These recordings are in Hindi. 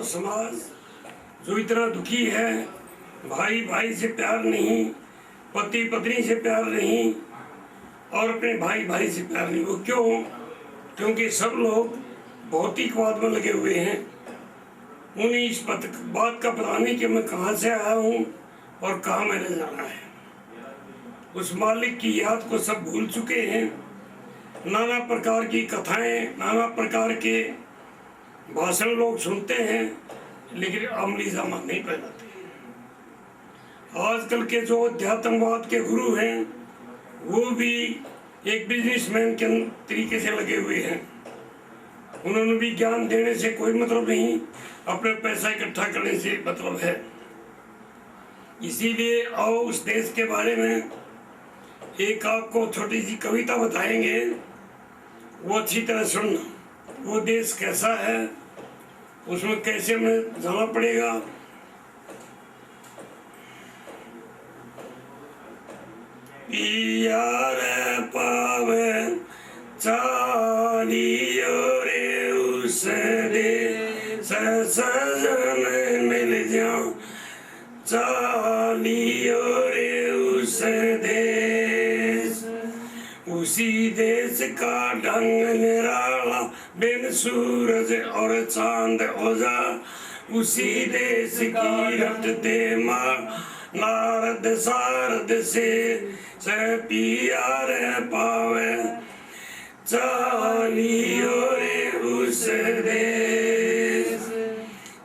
समाज जो इतना दुखी है, भाई भाई से प्यार नहीं, पति पत्नी से प्यार नहीं और अपने भाई भाई से प्यार नहीं। वो क्यों? क्योंकि सब लोग भौतिकवाद में लगे हुए हैं। उन्हें इस बात का पता नहीं कि मैं कहाँ से आया हूँ और कहाँ मैंने जाना है। उस मालिक की याद को सब भूल चुके हैं। नाना प्रकार की कथाएं, नाना प्रकार के भाषण लोग सुनते हैं, लेकिन अमली जामा नहीं पहनाते। आजकल के जो अध्यात्मवाद के गुरु हैं वो भी एक बिजनेसमैन के तरीके से लगे हुए हैं। उन्होंने भी ज्ञान देने से कोई मतलब नहीं, अपने पैसा इकट्ठा करने से मतलब है। इसीलिए आओ उस देश के बारे में एक आपको छोटी सी कविता बताएंगे, वो अच्छी तरह सुनना। वो देश कैसा है, उसमें कैसे हमें जाना पड़ेगा। पिया रे पावे चालियो रे उस देश सजन मिल जाऊं, चालियो रे उस देश। उसी देश का ढंग निराला, बिन सूरज और चांद ओझा। उसी देश की रटते माँ नारद सारद से पिया रे पावे चालियो रे उस देश।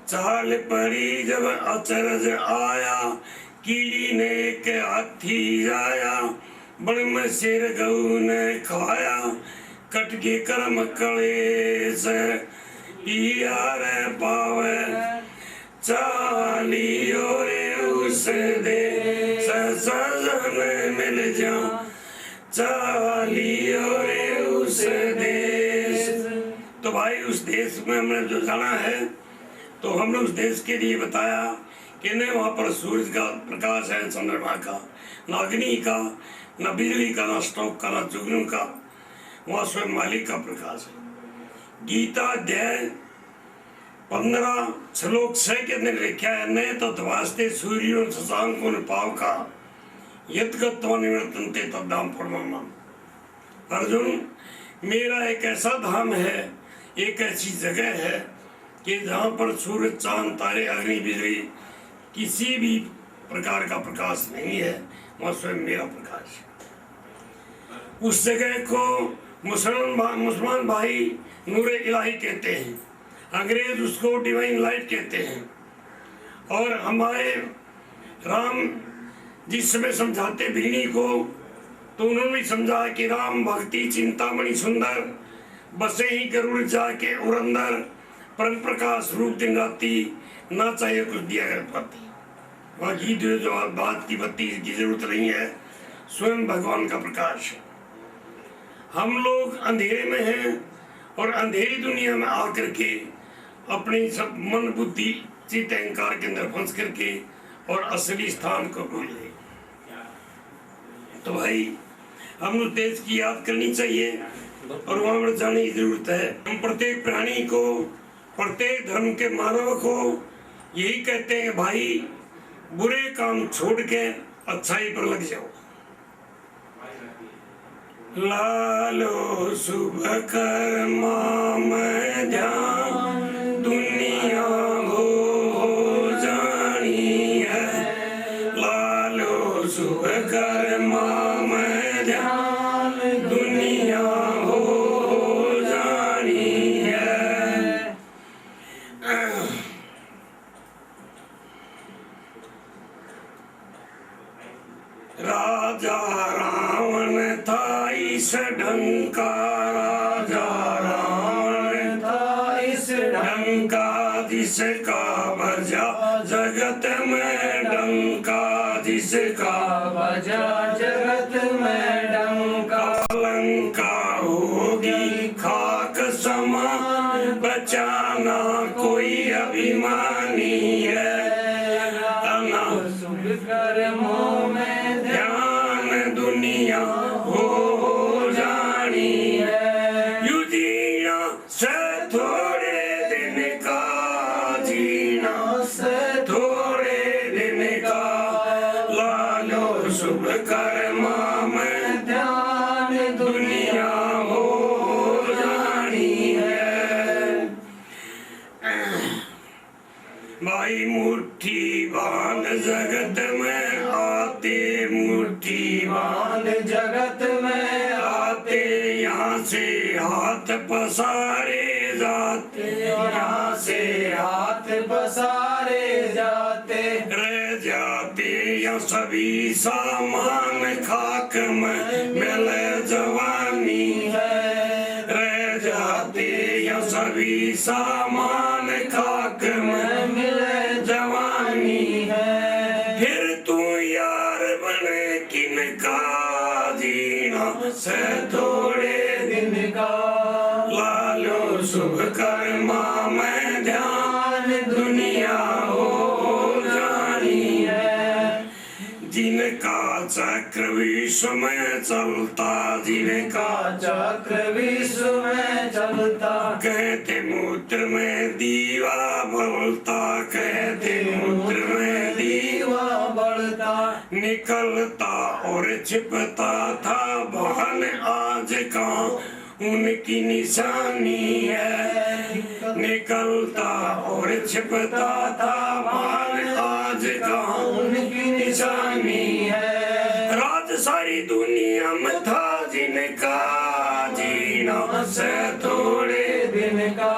चाल पड़ी जब अचरज आया, कीड़ी ने के हाथी जाया। बड़ में सिर गऊ ने खाया, कट के कर्म कले से पिया रे पावे चालियो रे उस देश सजन मिल जाऊं, चालियो रे उस देश। तो भाई उस देश में हमने जो जाना है, तो हमने उस देश के लिए बताया कि न वहाँ पर सूरज का प्रकाश है, चंद्रमा का, न अग्नि का, न बिजली का, न स्टोव का, न जुगनू का। वहाँ स्वयं मालिक का प्रकाश है। गीता अध्याय 15 श्लोक 6 के अंदर लिखा है, न तो धवास्ते सूर्यो शशांको न पाव का यद गत्वा निवर्तन्ते तद्धाम परमम। अर्जुन, मेरा एक ऐसा धाम है, एक ऐसी जगह है कि जहाँ पर सूरज, चांद, तारे, अग्नि, बिजली किसी भी प्रकार का प्रकाश नहीं है। वहाँ स्वयं मेरा प्रकाश है। उस जगह को मुसलमान भाई नूरे इलाही कहते हैं, अंग्रेज उसको डिवाइन लाइट कहते हैं। और हमारे राम जिस समय समझाते भिनी को, तो उन्होंने भी समझा कि राम भक्ति चिंतामणि सुंदर, बसे ही गरुड़ जाके उरंदर। परम प्रकाश रूप दिन राती, ना चाहिए कुछ दिया कर पाती। वहाँ गीत जो बात की बत्ती की जरूरत नहीं है, स्वयं भगवान का प्रकाश है। हम लोग अंधेरे में हैं और अंधेरी दुनिया में आकर के अपनी सब मन बुद्धि चित्त अहंकार के अंदर फंस करके और असली स्थान को भूल गए। तो भाई हम उस देश की याद करनी चाहिए और वहां पर जाने की जरूरत है। हम प्रत्येक प्राणी को, प्रत्येक धर्म के मानव को यही कहते हैं, भाई बुरे काम छोड़ के अच्छाई पर लग जाओ। लालो शुभ कर्मा में ध्यान, दुनिया हो जानी है। लालो शुभ कर्मा में ध्यान, दुनिया हो जानी है। राजा रावण था इस ढंग का, राजा रावण था इस ढंग का, जिसका बजा जगत में डंका, जिसका बजा जगत में डंका। लंका होगी खाक समान, बचाना कोई अभिमानी है। शुभ कर्मों में ध्यान, दुनिया हो जानी है। यू जीना से थोड़े दिन का जी यहाँ से हाथ पसारे जाते, यहाँ से हाथ पसारे जाते, रह जाते या सभी सामान खाक में मिल जवानी है। रह जाते या सभी सामान खाक में मिले जवानी है। फिर तू यार बने किनका जीना से थोड़े दिन का लालो शुभ कर्मा में ध्यान दुनिया हो जानी है। जिनका चक्र विश्व में चलता, जिनका चक्र विश्व में चलता, कहते मूत्र में दीवा बलता, कहते मूत्र में दीवा बढ़ता, निकलता और छिपता था बहन आज कहाँ उनकी निशानी है। निकलता और छिपता था बहन आज कहाँ उनकी निशानी है। राज सारी दुनिया में था जिनका जीना से थोड़े दिन का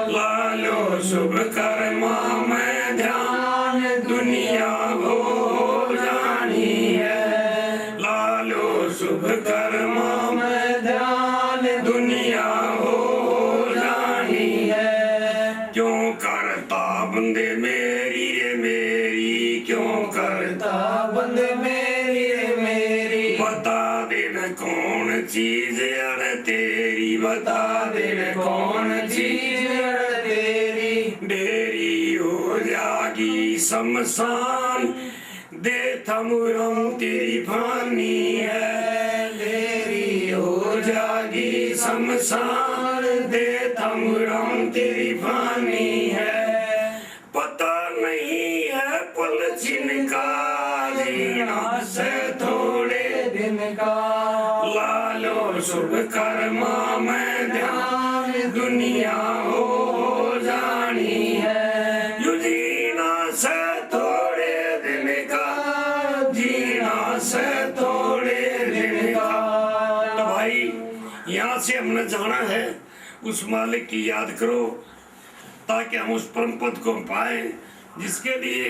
लालो शुभ कर्मा में ध्यान दुनिया हो जानी है। लालो शुभ कर्मा में ध्यान दुनिया हो जानी है। क्यों करता बंदे मेरी रे मेरी, क्यों करता बंद मेरी मेरी, बता देना कौन चीज अड़ तेरी, बता देना कौन चीज तेरी, डेरी हो जागी शमशान दे थमुरम तेरी फानी है। तेरी हो जागी शमशान दे थमुरम तेरी फानी है। पता नहीं है पल जिनका जीना से थोड़े दिन का लालो शुभ कर्मा में ध्यान दुनिया हो जानी है। यू जीना से थोड़े दिन का, जीना से थोड़े दिन का। तो भाई यहाँ से हमने जाना है, उस मालिक की याद करो ताकि हम उस परम पद को पाए जिसके लिए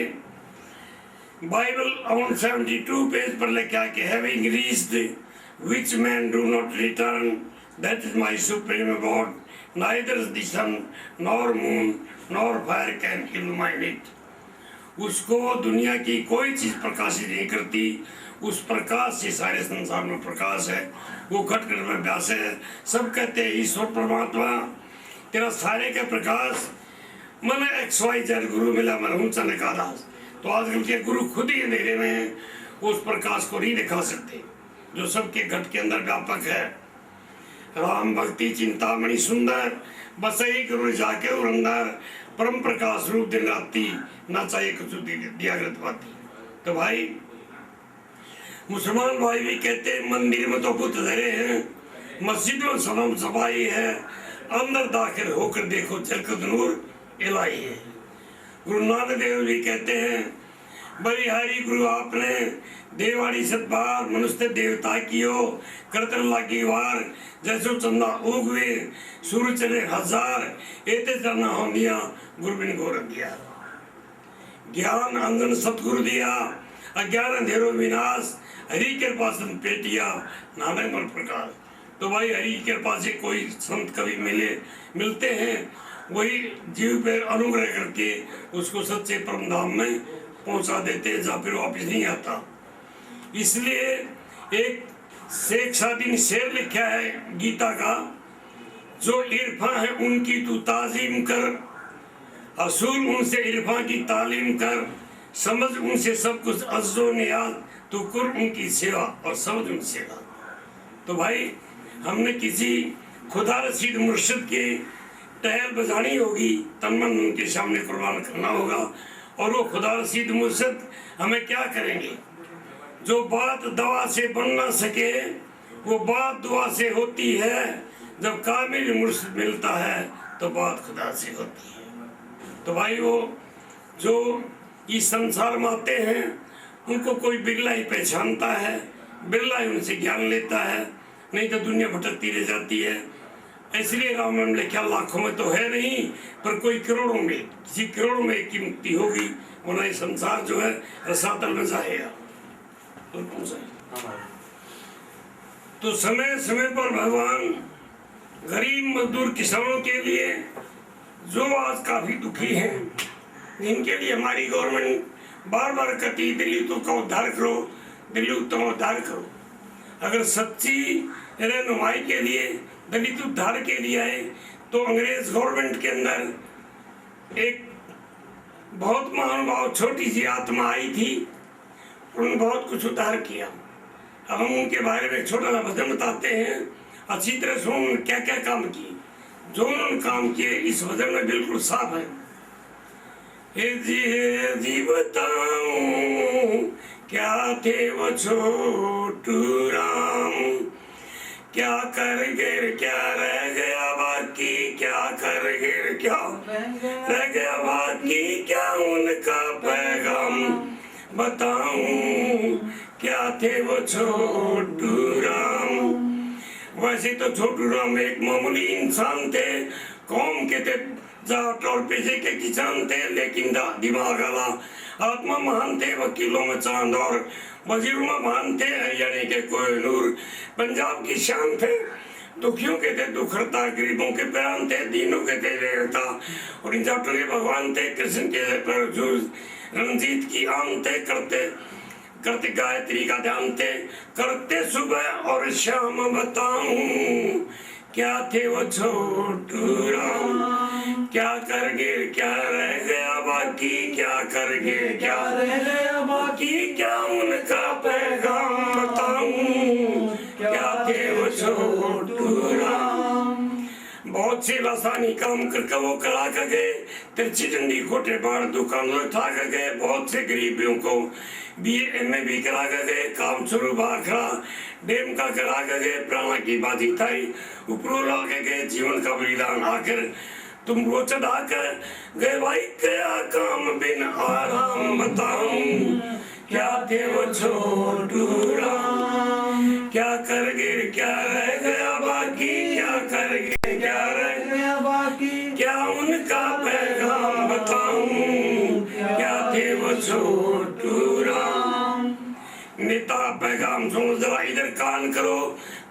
बाइबल ऑन 72 पेज पर लिखा कि having reached which men do not return, that is my supreme God, neither the sun nor moon nor fire can illumine it. उसको दुनिया की कोई चीज प्रकाशित नहीं करती, उस प्रकाश से सारे संसार में प्रकाश है, वो घट घट में व्यास है। सब कहते हैं ईश्वर परमात्मा तेरा सारे का प्रकाश, मैंने XYZ गुरु मिला, मैं हूँ चंद्रिका दास। तो आजकल के गुरु खुद ही अंधेरे में उस प्रकाश को नहीं दिखा सकते जो सबके घट के अंदर व्यापक है। राम भक्ति चिंतामणि सुंदर बसई गुरु जाके और अंदर परम प्रकाश रूप दिन राती ना चाहिए कुछ दिया बाती। तो भाई मुसलमान भाई भी कहते हैं मंदिर में तो बुत धरे हैं, मस्जिद में सनम सफाई है, अंदर दाखिल होकर देखो झलकत नूर इलाही है। गुरु नानक देव जी कहते हैं बलिहारी गुरु आपने देवाड़ी सतबार मनुष्य देवता कियो करतन लागी वार, जैसो चंदा उगवे सूरज चले हजार, एते चरना हो दिया गुरुबिन गोर दिया। ज्ञान अंगन सतगुरु दिया, अज्ञान अंधेरो विनाश, हरि कृपा संत पेटिया नानक मन प्रकाश। तो भाई हरि कृपा से कोई संत कभी मिलते हैं, वही जीव पे अनुग्रह करके उसको सच्चे परम धाम में पहुंचा देते हैं जहाँ फिर वापिस नहीं आता। इसलिए एक शेख शादी ने शेर लिखा है गीता का, जो इरफा है उनकी तू ताजीम कर, असूल उनसे इरफा की तालीम कर, समझ उनसे सब कुछ अज्जो नियाज, तू कर उनकी सेवा और समझ उनकी सेवा। तो भाई हमने किसी खुदा रसीद मुर्शिद के टहल बजानी होगी, तनमन उनके सामने कुर्बान करना होगा। और वो खुदा रसीद मुर्शिद हमें क्या करेंगे? जो बात दवा से बन ना सके वो बात दुआ से होती है, जब कामिल मुर्शिद मिलता है तो बात खुदा से होती है। तो भाई वो जो इस संसार में आते हैं उनको कोई बिरला ही पहचानता है, बिरला ही उनसे ज्ञान लेता है, नहीं तो दुनिया भटकती रह जाती है। इसलिए राम नाम लिखा लाखों में तो है नहीं, पर कोई करोड़ों में, किसी करोड़ों में एक की मुक्ति होगी, वरना ये संसार जो है रसातल में जाएगा। तो कौन सा तो समय समय पर भगवान गरीब मजदूर किसानों के लिए जो आज काफी दुखी हैं, जिनके लिए हमारी गवर्नमेंट बार बार कहती दिल्ली तो का उद्धार करो, दिल्ली तो उद्धार करो। अगर सच्ची रहनुमाई के लिए दलित उद्धार के लिए आए तो अंग्रेज गवर्नमेंट के अंदर एक बहुत महानुभाव छोटी सी आत्मा आई थी, उन्होंने बहुत कुछ उद्धार किया। अब हम उनके बारे में एक छोटा सा भजन बताते हैं, अच्छी तरह से उन्होंने क्या क्या काम किए। जो उन्होंने काम किए इस भजन में बिल्कुल साफ है। हे जी बताऊं क्या थे वो छोटू राम, क्या कर गिर क्या रह गया बाकी, क्या कर गिर क्या रह गया बाकी, क्या उनका पैगाम बताऊं क्या थे वो छोटू राम। वैसे तो छोटू राम एक मामूली इंसान थे, कौम के थे जाट और पैसे के किसान थे, लेकिन दिमाग वाला आत्मा महान थे। वकीलों में चांद और वजीरों में महान थे, हरियाणा के कोहिनूर पंजाब की शान थे। दुखियों के थे दुखहर्ता, गरीबों के प्राण थे, दीनों के थे देवता, और इन जाटों के भगवान थे। कृष्ण के पर रंजीत की आन थे, करते करते गायत्री का ध्यान थे, करते सुबह और शाम बताऊं क्या थे वो छोटू राम, क्या कर गिर क्या रह गया बाकी, क्या कर गिर क्या रह गया बाकी, क्या उनका पैगाम बताऊं क्या थे वो छोटू राम। बहुत से लासानी काम करके वो करा कर गए, तिरछी डंडी खोटे बाढ़ दुकानों उठा कर गए। बहुत से गरीबियों को BA भी करा कर गए, काम शुरू भाखड़ा डेम का करा कर गए, प्राणा की बाजी थाई ऊपर ला के गए, जीवन का बलिदान आकर तुम वो चढ़ा कर गए। भाई क्या काम बिन आराम बताऊं क्या थे वो छोटू राम, क्या कर गिर क्या रह गया बाकी, क्या कर गिर क्या रह गया बाकी, क्या उनका पैगाम बताऊं क्या थे वो छोटू राम। नेता पैगाम सुनो जरा इधर कान करो,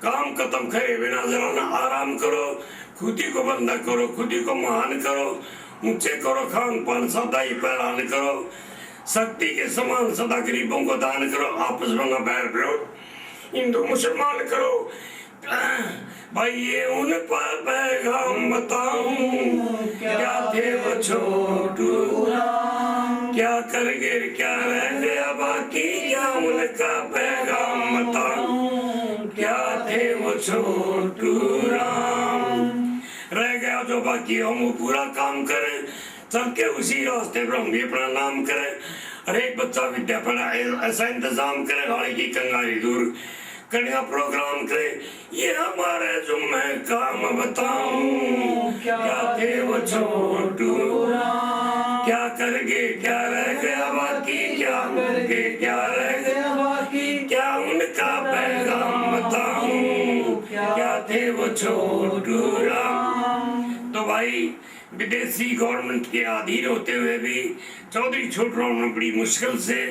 काम खत्म करे बिना जरा ना आराम करो। खुद ही को बंदा करो, खुद ही को महान करो, ऊंचे करो खान पान सदा ही पहलान करो। शक्ति के समान सदा गरीबों को दान करो, आपस में न बैर विरोध हिंदू मुसलमान करो। भाई ये उन पर पैगाम बताऊं क्या थे वो छोटू राम, क्या कर गिर क्या रह गया बाकी, क्या उनका पैगाम बताऊं क्या थे वो छोटू राम। रह गया जो बाकी हम पूरा काम करें, सबके उसी रास्ते पर हम भी अपना नाम करें। हर एक बच्चा विद्या पढ़ा ऐसा इंतजाम करे, गाड़ी की कंगाली दूर कन्या प्रोग्राम करे। ये हमारे जुम्मे काम बताऊं क्या थे वो छोटू राम, क्या करके क्या रह गया बाकी, क्या करके क्या रह गया बाकी, क्या उनका पैगाम बताऊं क्या थे वो छोटू राम। तो भाई विदेशी गवर्नमेंट के अधीन होते हुए भी चौधरी छोटू राम ने बड़ी मुश्किल से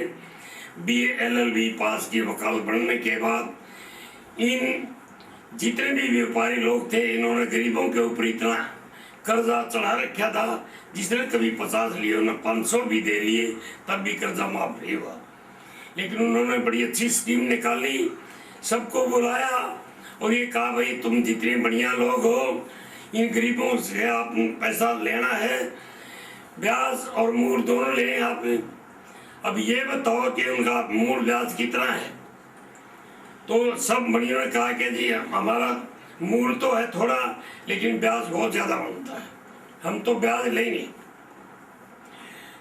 BA LLB पास की। वकालत बनने के बाद इन जितने भी व्यापारी लोग थे, इन्होंने गरीबों के ऊपर इतना कर्जा चढ़ा रखा था, जिसने कभी 50 लिए उन्हें 500 भी दे लिए, तब भी कर्जा माफ नहीं हुआ। लेकिन उन्होंने बड़ी अच्छी स्कीम निकाली, सबको बुलाया और ये कहा भाई तुम जितने बढ़िया लोग हो, इन गरीबों से आप पैसा लेना है, ब्याज और मूल दोनों लें आप। अब ये बताओ कि उनका मूल ब्याज कितना है। तो सब बढ़िया ने कहा कि जी हमारा मूल तो है थोड़ा, लेकिन ब्याज बहुत ज्यादा बनता है, हम तो ब्याज लेंगे।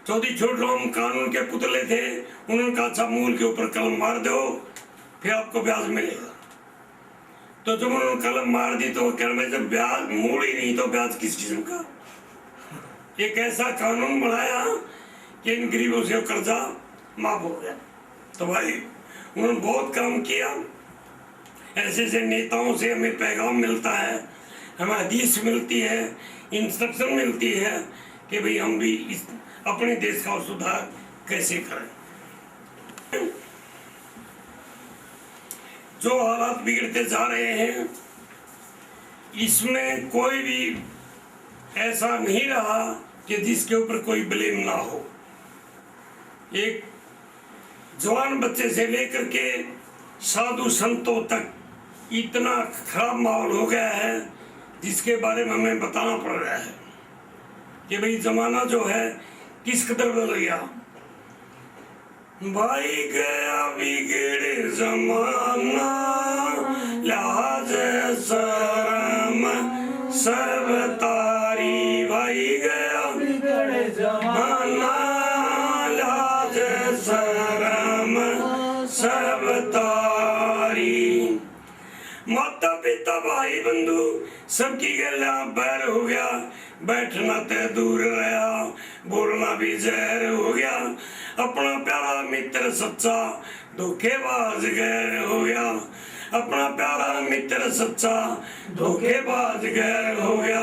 चौधरी छोटू राम कानून के पुतले थे, उन्होंने कहा अच्छा मूल के ऊपर कलम मार दो फिर आपको ब्याज मिलेगा। तो जब उन्होंने कलम मार दी तो कह रहे जब ब्याज मूल ही नहीं तो ब्याज किस किस्म का। एक ऐसा कानून बनाया कि इन गरीबों से कर्जा माफ हो गया। तो भाई उन्होंने बहुत काम किया। ऐसे ऐसे नेताओं से हमें पैगाम मिलता है, हमें हदीस मिलती है, इंस्ट्रक्शन मिलती है कि भाई हम भी इस अपने देश का सुधार कैसे करें। जो हालात बिगड़ते जा रहे हैं इसमें कोई भी ऐसा नहीं रहा कि जिसके ऊपर कोई ब्लेम ना हो। एक जवान बच्चे से लेकर के साधु संतों तक इतना खराब माहौल हो गया है जिसके बारे में हमें बताना पड़ रहा है कि भाई जमाना जो है किस कदर बदल गया। भाई गया बिगड़े जमाना, लाज शर्म सब तारी। भाई गया बिगड़े जमाना, लाज शर्म सब तारी। माता पिता भाई बंधु सबकी गला बैर हो गया, बैठना ते दूर रहा, बोलना भी जहर हो गया। अपना प्यारा मित्र सच्चा धोखेबाज गैर हो गया, अपना प्यारा मित्र सच्चा धोखेबाज गैर हो गया।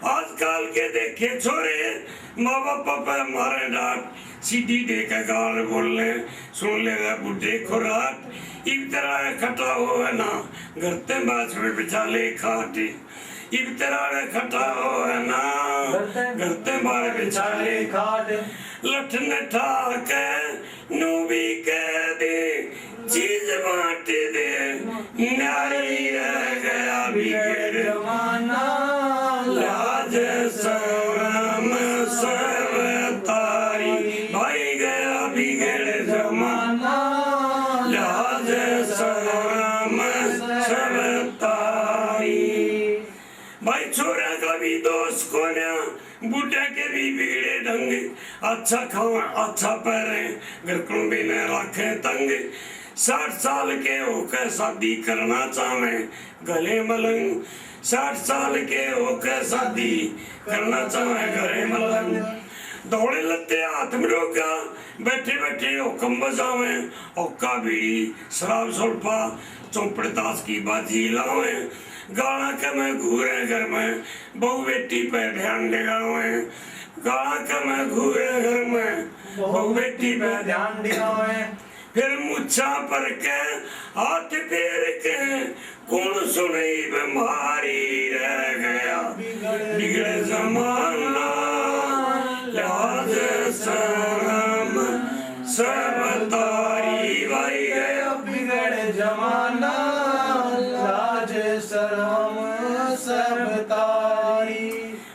आजकल के देखे छोरे माँ बाप पर मारे डांट, सीधी देकर गाल बोलने, सुन लेगा बुढ़े खुराट। इब तरह खटा हो है ना घर ते बाज में बिछा ले खाट, इब तरह खटा हो है ना घर ते बाज बिछा ले खाट। लठ न ठाके नू भी कह दे, चीज बांट दे, नारी रह गया बिगड़ जमाना, लाज शर्म सब तारी। भाई गया बिगड़ जमाना, लाज शर्म सब तारी। भाई छोरा का भी दोस्त को ना, बूढ़ा के भी बिगड़े ढंग। अच्छा खाओ अच्छा पहरे, घर को भी न रखे तंग। 60 साल के होकर शादी करना चाहे गले मलंग, 60 साल के होकर शादी करना चाहे गले मलंग। दौड़े लत्ते हाथ में रोका, बैठे बैठे हुक्म बजावे, औका बीड़ी शराब सुल्फा चौपड़े ताश की बाजी लावे। गाना के में घूरे घर में बहू बेटी पे ध्यान लगावे, गाना के में घूरे घर में बहू बेटी पे ध्यान दिलावे। फिर मुच्छा पर के हाथ फेर के कौन सुने बीमारी रह गया बिगड़े जमाना, लाज शर्म सब तारी। भाई गया बिगड़े जमाना, लाज शर्म सब तारी।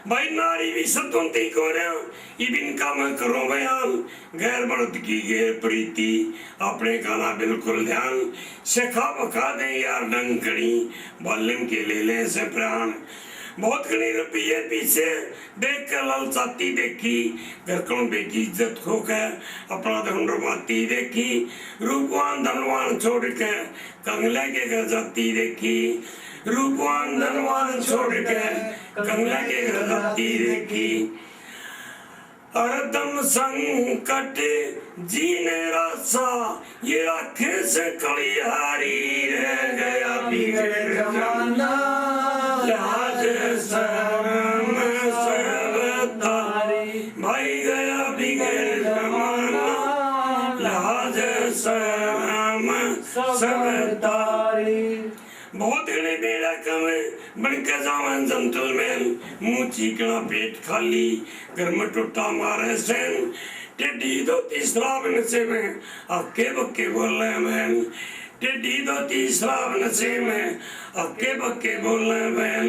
भाई नारी भी सतवंती को रहा, इनका मैं करो बयान। गैर मर्द की गैर प्रीति अपने काना बिल्कुल ध्यान, शेखा बखा दे यार डंकड़ी बालिम के ले ले से प्राण। बहुत घनी रुपये पीछे देख कर ललचाती देखी, घर कौन बेकी इज्जत खो के अपना धन रुबाती देखी। रूपवान धनवान छोड़ के कंगले के घर जाती देखी, रूपवान धनवान छोड़ के कंगले के घर जाती देखी। हरदम संकट जीने रासा, ये आंखें से कलिहारी रह गया बिगड़ जमाना, लाज शर्म सब तारी। भाई गया बिगड़ जमाना, लाज शर्म सब तारी। बहुत गणे बेड़ा कमे बनके जावन जंतुल में, मुंह चीकना पेट खाली घर में टूटा मारे सैन। टेढ़ी धोती शराब नशे में अक्के बक्के बोले मैन, टेढ़ी धोती शराब नशे में अक्के बक्के बोले मैन।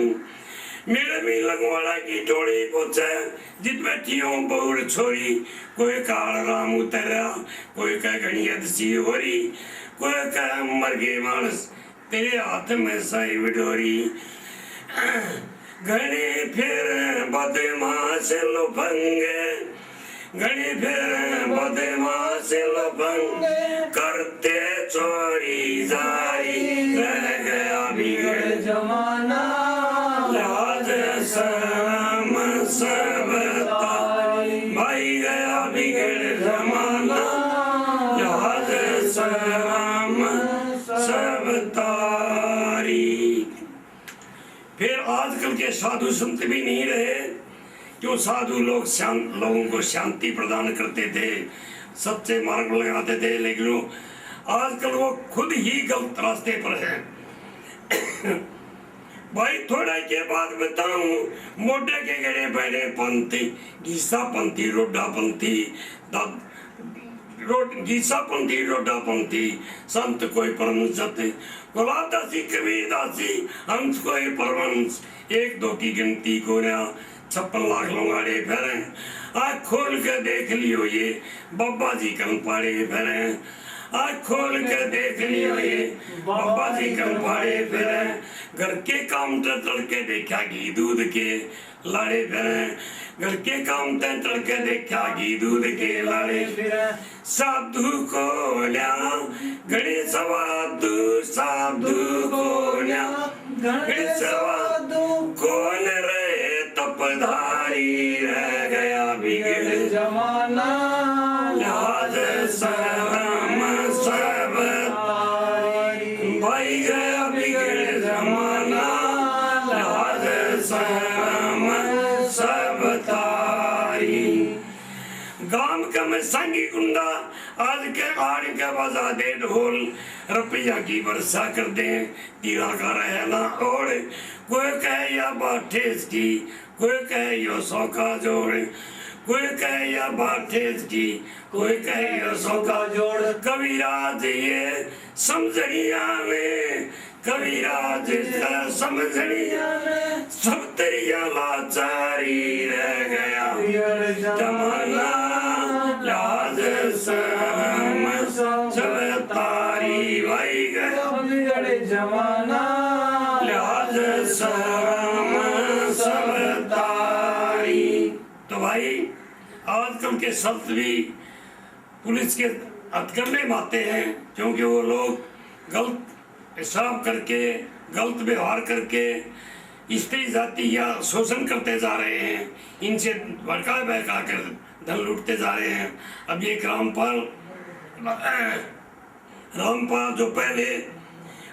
मेरे भी लगवाड़ा की टोड़ी पूछे जित बैठी हूँ बहुर छोरी, कोई काल राम उतरा, कोई कह घड़िया सी हो रही, कोई कह मर गए मानस तेरे हाथ में सही बिडोरी। घड़ी फिर बदमाश लुफंगे, घड़ी फिर बदमाश लुफंगे, करते चोरी जारी रह गया बिगड़ जमाना, लाज शर्म सब तारी। भाई गया बिगड़ जमाना, लाज शर्म सब तारी। फिर आजकल के साधु संत भी नहीं रहे, क्यों साधु लोग लोगों को शांति प्रदान करते थे, सच्चे मार्ग लगाते थे, लेकिन वो आजकल वो खुद ही गलत रास्ते पर है। भाई थोड़ा के बाद बताऊं, मोटे के गड़े बैठे पंथी, घीसा पंथी, रोडा पंथी, घीसा पंथी, रोडा पंथी, संत कोई परमंश जाते, दासी कबीर दासी, हंस कोई परमंश, एक दो की गिनती को ना 56 लाख लोगाड़े फिरे, आँख खोल के देख लियो ये बाबा जी कम पाड़े फिरे, आँख खोल के देख लियो ये बाबा जी कम पाड़े फिरे, घर के काम चल के देखा घी दूध के लाड़े फिरे, घर के काम चल के देखा घी दूध के लाड़े फिरे, साधु को ल्या घड़ी सवादु, साधु को ल्या घड़ी सवादु, कौन रहे तपधारी, रह गया बिगड़ जमाना लाज शर्म सब तारी, भाई गया बिगड़ जमाना लाज शर्म सब तारी। गांव का में संगी गुंडा आज के आड़ के बजा दे ढोल, रुपया की वर्षा कर दे, तीरा का रहना ओढ़, कोई कहे या बाठेस की, कोई कहे यो 100 का जोड़, कोई कहे या बाठेस की, कोई कहे यो 100 का जोड़, कविराज ये समझड़िया में, कविराज समझड़िया में, सब तेरिया लाचारी, रह गया जमाना लाज शर्म सब तारी, भाई गया बिगड़ जमाना लाज शर्म सब तारी। तो भाई आजकल के संत भी पुलिस के हथकंडे में आते हैं, क्योंकि वो लोग गलत हिसाब करके, गलत व्यवहार करके स्त्री जाति या शोषण करते जा रहे हैं, इनसे भड़का बहका कर धन लूटते जा रहे हैं। अब ये रामपाल जो पहले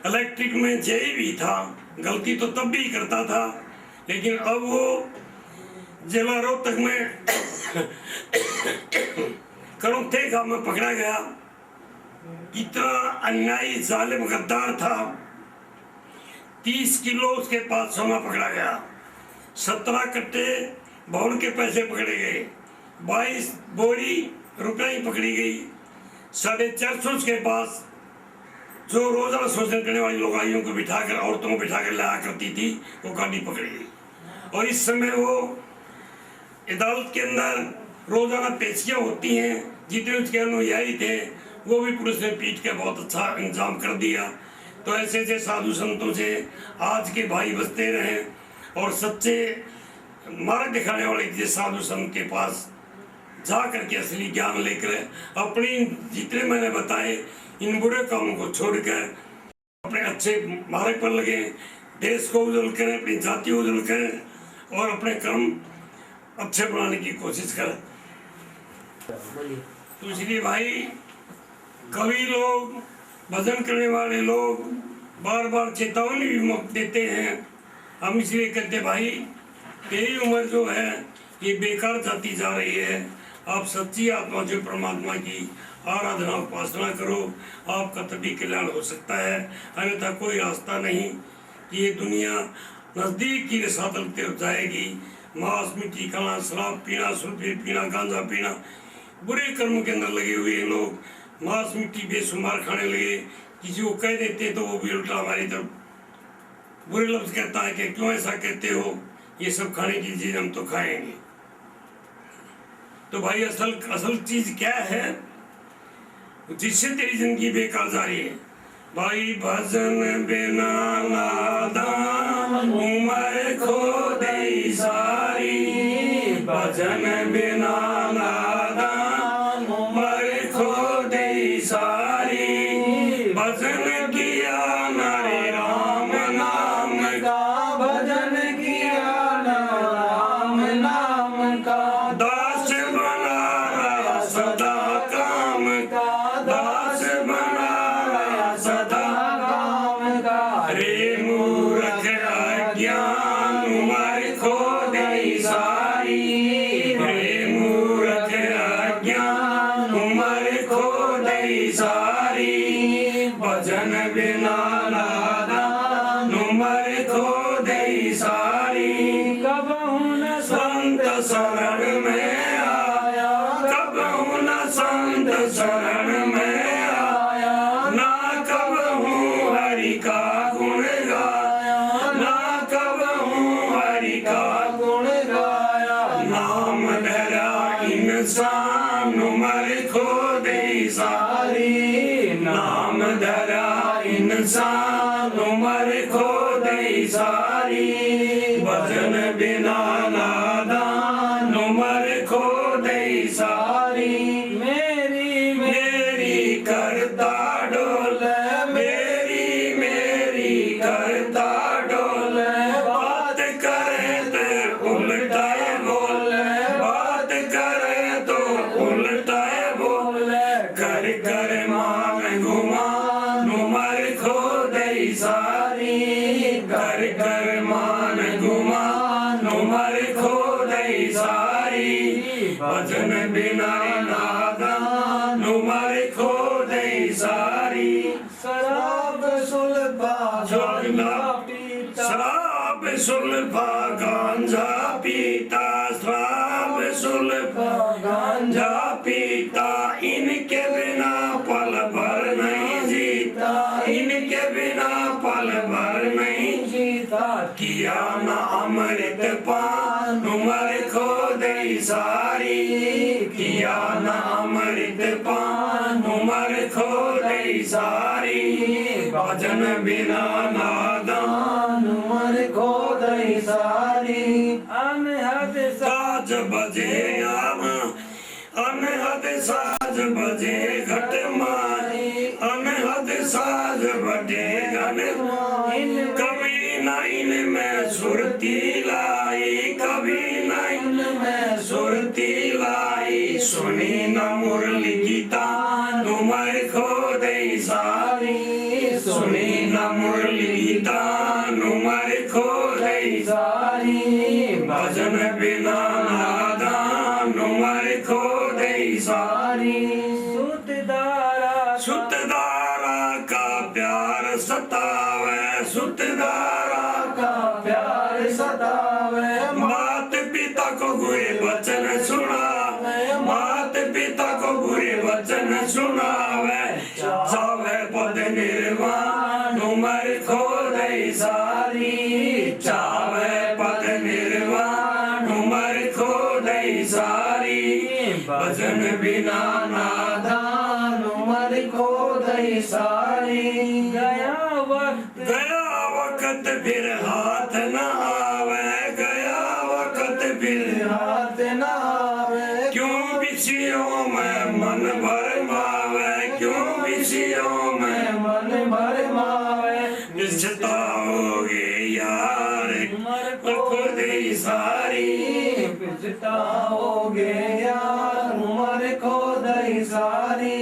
इलेक्ट्रिक में जेई भी था, गलती तो तब भी करता था, लेकिन अब वो जिला रोहतक में करुथे गांव में पकड़ा गया। इतना अन्यायी जालिम गद्दार था, 30 किलो उसके पास सोना पकड़ा गया, 17 कट्टे भवन के पैसे पकड़े गए, 22 बोरी रुपए ही पकड़ी गई, 450 उसके पास जो रोजाना शोषण करने वाली लोगाइयों को बिठाकर, औरतों को बिठाकर लाया करती थी, वो गाड़ी पकड़ी गई। और इस समय वो अदालत के अंदर रोजाना पेशियां होती हैं, जितने उसके अनुयायी थे वो भी पुलिस ने पीट के बहुत अच्छा इंतजाम कर दिया। तो ऐसे ऐसे साधु संतों से आज के भाई बचते रहे, और सच्चे मार्ग दिखाने वाले साधु संत के पास जा करके असली ज्ञान लेकर अपनी जितने मैंने बताए इन बुरे कामों को छोड़कर अपने अच्छे मार्ग पर लगे, देश को उज्जवल करें, अपनी जाति को उज्जवल करें और अपने कर्म अच्छे बनाने की कोशिश करें। तो इसलिए भाई कवि लोग, भजन करने वाले लोग बार बार चेतावनी भी देते हैं। हम इसलिए कहते भाई तेरी उम्र जो है ये बेकार जाती जा रही है, आप सच्ची आत्मा जो परमात्मा की आराधना उपासना करो, आपका तभी कल्याण हो सकता है, अन्यथा कोई रास्ता नहीं। कि ये दुनिया नज़दीक की रसा तलते हो जाएगी। मांस मिट्टी खाना, शराब पीना, सुल्फी पीना, गांजा पीना, बुरे कर्मों के अंदर लगे हुए लोग मांस मिट्टी बेशुमार खाने लगे। किसी को कह देते तो वो भी उल्टा हमारी तरफ बुरे लफ्ज कहता है कि क्यों ऐसा कहते हो, ये सब खाने की चीज हम तो खाएंगे। तो भाई असल चीज क्या है जिससे तेरी जिंदगी बेकार जा रही है? भाई भजन बिना नादान उम्र खो दे सारी, भजन बिना नादान उम्र खो दे सारी, भजन किया नारे राम नाम का, भजन किया ना राम नाम का, दास बनाया सदा काम का, दास बनाया सदा काम का, रे मूर्ख अज्ञान दई सारी। कबहु न संत शरण में आया, कबहु न संत शरण में आया, ना कबहु हरि का गुण गाया, ना कबहु हरि का गुण गाया। नाम धरा इंसान मर खो दई सारी। नाम धरा इंसान मर खो दई सारी। भजन बिना नादान मर खो दई सारी। मेरी मेरी करता डोल, मेरी मेरी करता डोल। बात करे तो उल्टाए बोल, बात करे तो उल्टाए बोल। कर कर मान गुमान मर खो दई सारी। कर कर मान गुमान मर खो दई सारी। भजन बिना नादान मर खो दई सारी। शराब सुलभा जोड़ना पीता, शराब सुलभा गांजा पीता, शराब सुलभा गांजा पीता। इनके बिना पल भर नहीं जीता, इनके बिना पल भर नहीं जीता। किया न अमृत पान मर खो दई सारी। किया न अमृत पान मर खो दई सारी। भजन बिना नादान मर खो दई सारी। अनहद साज बजे आम, अनहद साज बजे घट मारी। अनहद साज बजे घट मारी। कभी न इनमें सुरती लाई, कभी न इनमें सुरती लाई। सुनी न मुरली गीता मर खो दई सारी। सुनी न मुरली गीता मर खो दई सारी। भजन बिना नादान मर खो दई सारी। सुतदारा सुतदारा का प्यार सतावे, सुतदारा का प्यार सतावे। मात पिता को बुरे वचन सुनावे, मात पिता को बुरे वचन सुनावे। चावे पद निर्वाण मर खो दई सारी। चावे पद निर्वाण मर खो दई सारी। भजन बिना नादान मर खो दई सारी। गया वक्त गया वक्त फिर हाथ न आवे, गया वक्त फिर हाथ न आवे। क्यों विषयों में मन भर मावे, क्यों विषयों में मन भर मावे। निश्चिता होगी यार खो दई सारी। पिछताओगे यार मर खो दई सारी।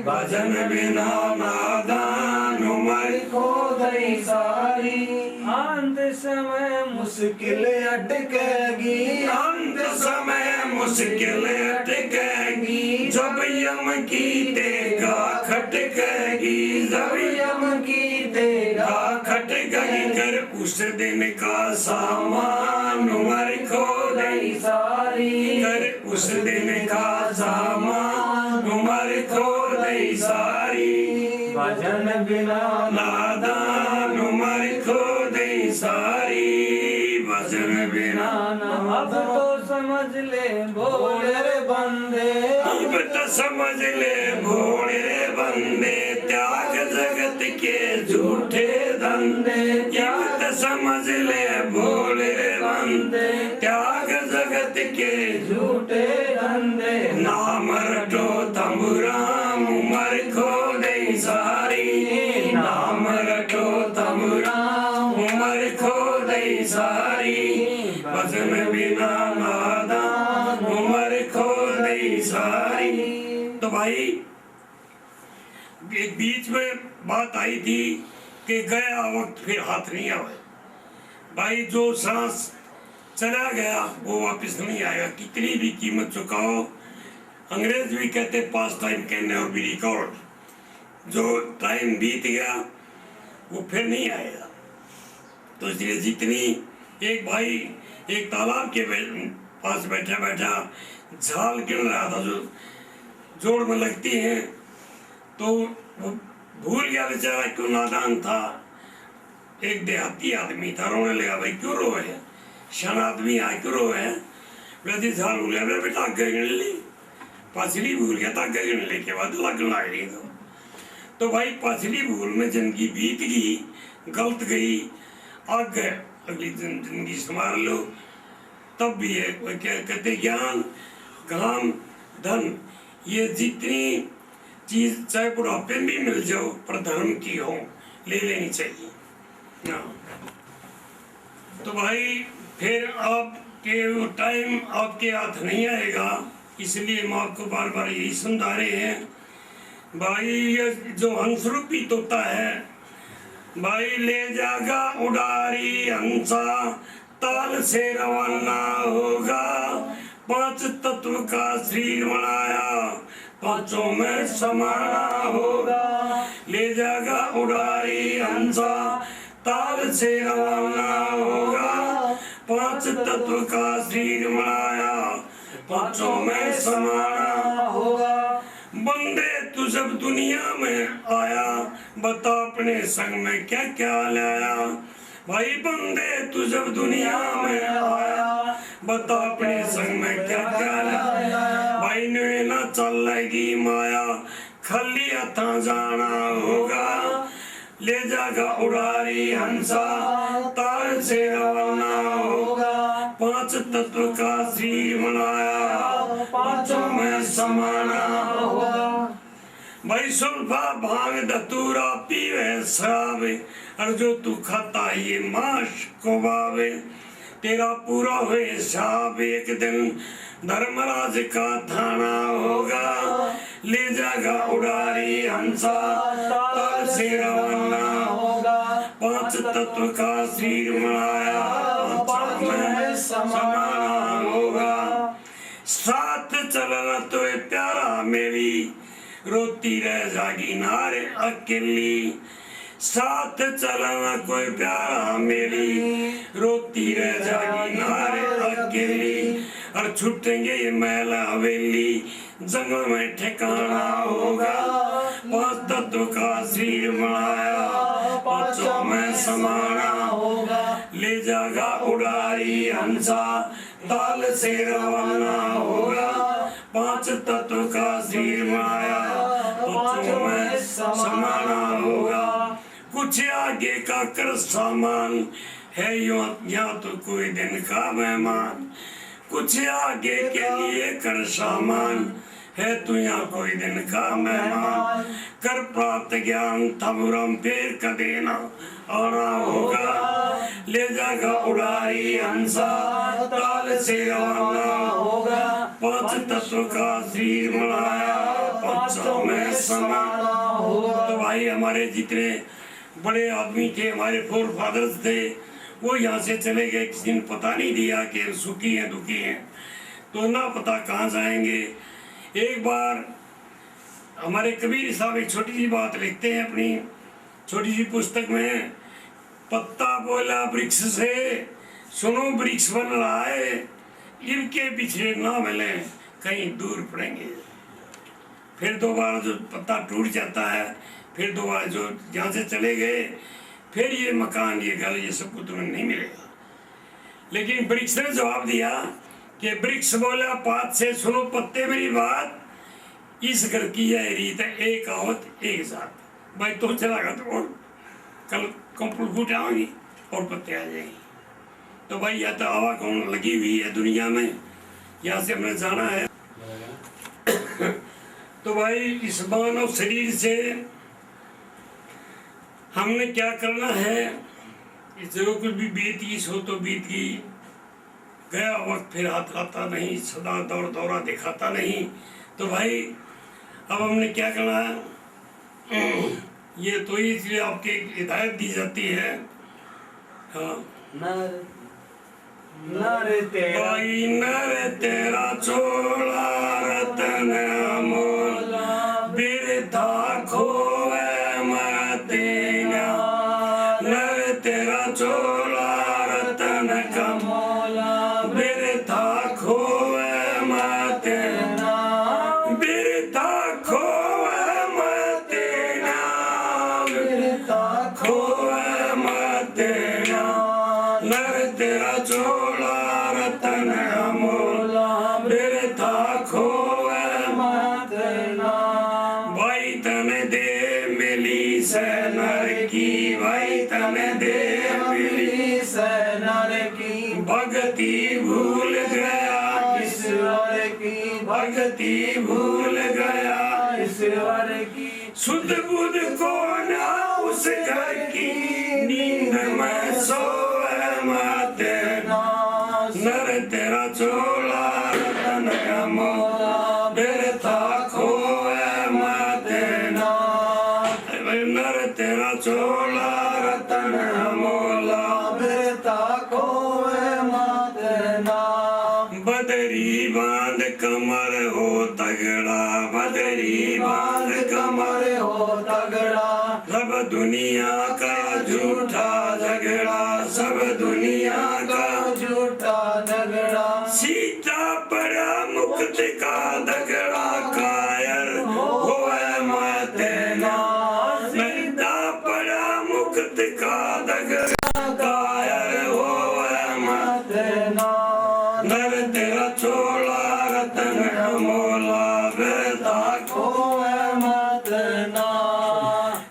भजन बिना नादान मर खो दई सारी। अंत समय मुश्किल अटकेगी, अंत समय मुश्किल अटकेगी। जब यम की देगा खटकेगी, जब यम की देगा खटकेगी। कर उस दिन का सामान मर खो दई सारी। कर उस दिन का सामान मर खो दई सारी। भजन बिना नादान मर खो दई सारी। भजन बिना अब तो समझ ले भोले रे बंदे। अब तो समझ ले भोले रे बंदे। त्याग जगत के झूठे धंधे। अब तो समझ ले भोले रे बंदे। त्याग जगत के झूठे धंधे। नाम रटो तंबुराम मर खो दई सारी। नाम रटो तंबुराम मर खो दई सारी। भजन बिना नादान मर खो दई सारी। तो भाई एक बीच में बात आई थी कि गया वक्त फिर हाथ नहीं आवे। भाई जो सांस चला गया वो वापस नहीं आएगा, कितनी भी कीमत चुकाओ। अंग्रेज भी कहते past time can never be record. जो टाइम बीत गया वो फिर नहीं आएगा। तो इसलिए जितनी एक भाई एक तालाब के पास बैठा बैठा झाल गिन रहा था जो जोड़ में लगती है, तो वो भूल गया बेचारा, क्यों नादान था। एक देहाती आदमी था, रोने लगा, भाई क्यों रोए है, शन आदमी आ क्यों रोए है। वैसे झाल भूल गया, बेटा आगे गिन ली, पाछली भूल गया था, आगे गिनने के बाद लगन लग रही तो भाई पाछली भूल में जिंदगी बीत गई, गलत गई, आगे अगली जिंदगी संभाल लो। तब भी है वो क्या कहते, ज्ञान काम धन ये जितनी चीज चाहे बुढ़ापे में भी मिल जाओ पर धर्म की हो ले लेनी चाहिए ना। तो भाई फिर आपके टाइम आपके हाथ नहीं आएगा, इसलिए हम आपको बार बार यही समझा रहे हैं भाई। ये जो हंस रूपी तोता है भाई, ले जागा उड़ारी हंसा, ताल से रवाना होगा, 5 तत्व का शरीर बनाया, 5 में समाना होगा। ले जागा उड़ारी हंसा, ताल से रवाना होगा, 5 तत्व का शरीर बनाया, 5 में समाना होगा। बंदे तू जब दुनिया में आया, बता अपने संग में क्या क्या लाया। भाई बंदे तू जब दुनिया में आया, बता अपने संग में क्या क्या लाया। भाई ने ना चलेगी माया, खाली हाथा जाना होगा। ले जागा उड़ारी हंसा, ताल से रवाना होगा, 5 तत्व का शरीर बनाया, 5 में समाना होगा। भाई सुल्फा भांग धतूरा पीवे शराब, और जो तू खाता ये माश को बावे, तेरा पूरा हुए हिसाब एक दिन धर्मराज का थाना होगा। ले जागा उड़ारी हंसा, ताल से रवाना होगा, 5 तत्व का शरीर बनाया, 5 में समाना होगा। साथ चलना तो प्यारा मेरी, रोती रह जागी नारे अकेली। साथ चलना कोई प्यारा मेरी, रोती रह जागी नारे अकेली। और छूटेंगे ये महल हवेली, जंगल में ठिकाना होगा, 5 तत्व का शरीर बनाया, 5 में समाना होगा। ले जागा उड़ारी हंसा, ताल से रवाना होगा, 5 तत्व का शरीर बनाया, 5 में समाना होगा। कुछ आगे का कर सामान है यहाँ तो कोई दिन का मेहमान। कुछ आगे के लिए कर सामान है तू यहाँ कोई दिन का मेहमान। कर प्राप्त ज्ञान तब फिर का देना आना होगा। ले जागा उड़ारी हंसा, ताल से रवाना होगा, 5 तत्व का शरीर बनाया, 5 में समाना होगा। तो भाई हमारे जितने बड़े आदमी थे, हमारे फोर फादर्स थे, वो यहाँ से चले गए, किसी ने पता नहीं दिया कि सुखी हैं दुखी हैं, तो ना पता कहाँ जाएंगे। एक बार हमारे कबीर साहब एक छोटी सी बात लिखते हैं अपनी छोटी सी पुस्तक में। पत्ता बोला वृक्ष से, सुनो वृक्ष बन रहा है, इनके पीछे ना मिले कहीं दूर पड़ेंगे। फिर दोबारा जो पत्ता टूट जाता है, फिर दोबारा जो यहाँ से चले गए, फिर ये मकान ये घर ये सब कुछ तुम्हें नहीं मिलेगा। लेकिन वृक्ष ने जवाब दिया कि वृक्ष बोला पात से, सुनो पत्ते मेरी बात, इस घर की यह रीत है, एक आवत एक साथ। भाई तो चलागा तो और कल कंपुल फूट आएंगी और पत्ते आ जाएंगे। तो भाई यह तो हवा कौन लगी हुई है दुनिया में, यहाँ से हमने जाना है। तो भाई इस मानव शरीर से हमने क्या करना है, जो कुछ भी बीत गई सो तो बीत गई, गया वक्त फिर हाथ आता नहीं, सदा दौर दौरा दिखाता नहीं। तो भाई अब हमने क्या करना है, ये तो इसलिए आपके हिदायत दी जाती है। हाँ भाई नर तेरा छोड़ा रतन अमोल, बिरथा खोवे मरते नर तेरा छोड़ा रतन से नर की भक्ति भूल गया, ईश्वर की भक्ति भूल गया, ईश्वर की सुध बुध को ना उस घर की, नींद में सोए मत ना। नर तेरा चोला रतन का मोला, बिरथा खोए मत ना। नर तेरा चोला रतन का मोला, बिरथा खोए मत ना। बदरी बांध कमर हो तगड़ा, बदरी बांध कमर हो तगड़ा, सब दुनिया का झूठा झगड़ा, सब दुनिया का झूठा झगड़ा। सीता पड़ा मुक्त का दगड़ा, कायर होए मत ना। सीता पड़ा मुक्त का दगड़ा, कायर होए मत ना। नर तेरा चोला रतन मोला, बेटा खोए मत ना।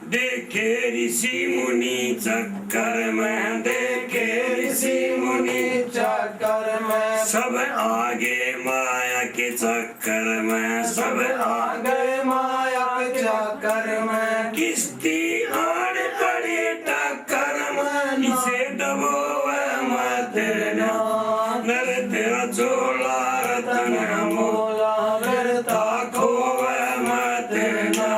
देखे ऋषि मुनि चक्कर में, देखे ऋषि मुनि चक्कर में सब आगे माया के चक्कर में, सब आ आगे गए माया के चक्कर में। किस्ती आड़ पड़े टक्कर में, इसे दबोए मत ना। नर तेरा चोला रतन मोला, बिरथा खोए मत ना।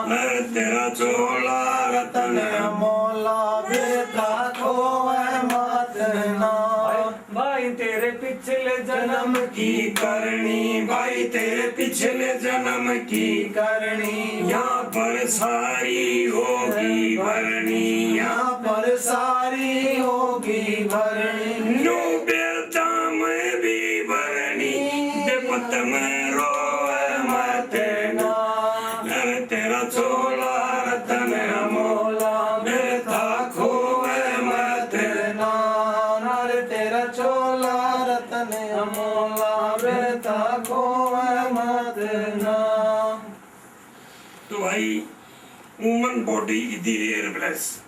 नर तेरा चोला रतन मोला, बिरथा खोए मत ना। भाई तेरे पिछले जन्म की करनी, भाई तेरे पिछले जन्म की करनी, यहाँ पर सारी होगी भरनी, यहाँ यहाँ पर सारी होगी भरनी। नो बेटा में भी भरनी, बेपत में रोए मत ना। नर तेरा चोला रतन मोला, बेटा खोए मत ना। नर तेरा चोला रतन मोला, बेटा खोए मत ना। तो भाई woman body is the rare bless,